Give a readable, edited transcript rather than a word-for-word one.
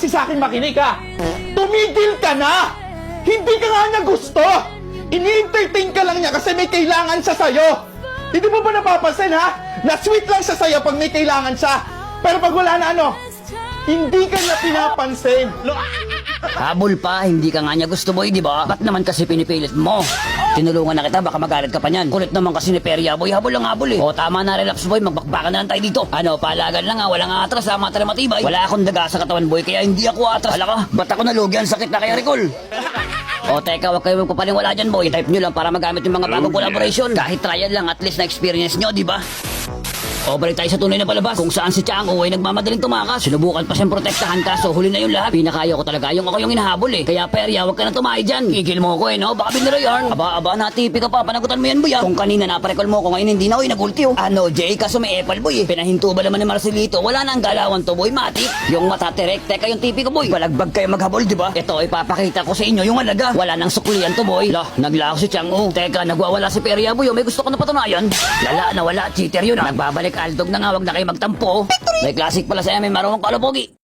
kasi sa akin makinig ha. Tumigil ka na! Hindi ka nga niya gusto! Ini-entertain ka lang niya kasi may kailangan siya sa'yo! Hindi mo ba napapansin ha? Na sweet lang siya sa'yo pag may kailangan siya. Pero pag wala na ano, hindi ka niya pinapansin. Habol pa, hindi ka nga niya gusto boy, di ba? Ba't naman kasi pinipilit mo? Tinulungan na kita, baka magalit ka pa niyan. Kulit naman kasi ni Perya boy, habol lang habol eh. O tama na, relax boy, magbakbakan na lang tayo dito. Ano, palagan lang ha, walang atras ha, matara matibay. Wala akong daga sa katawan boy, kaya hindi ako atras. Hala ka, ba't ako nalugi? Ang sakit na kaya Ricol. O teka, wag kayo magpapaniwala dyan boy. Type nyo lang para magamit yung mga bagong collaboration. Kahit trial lang, at least na experience nyo, di ba? O balik tayo sa tunay na palabas kung saan si Chang ay nagmamadaling tumakas. Sinubukan pa siyang protektahan kaso huli na yung lahat. Pinakayo ko talaga yung ako yung hinahabol eh. Kaya Perya, huwag ka na tumahay dyan. Kikil mo ko eh no, baka biniro yarn. Aba, natipi ka pa, panagutan mo yan boy ah. Kung kanina naparekol mo ko ngayon hindi na oy nagulti oh. Ano Jay, kaso may apple boy eh. Pinahinto ba naman ni Marcelito, wala na ang galawan to boy, matik. Yung mata terek, teka yung tipi ko boy. Balagbag kayo maghabol di ba? Ito ipapakita ko sa inyo yung alaga. Wala nang suklian to boy. Lah, naglako si Chang oh. Teka, nagwawala si Perya boy oh. May gusto ko na patunayan. Lala na wala, cheater yun ah. Nagbabalik aldog na nga, wag na kayo magtampo. May classic pala sa may marunong kalapogi.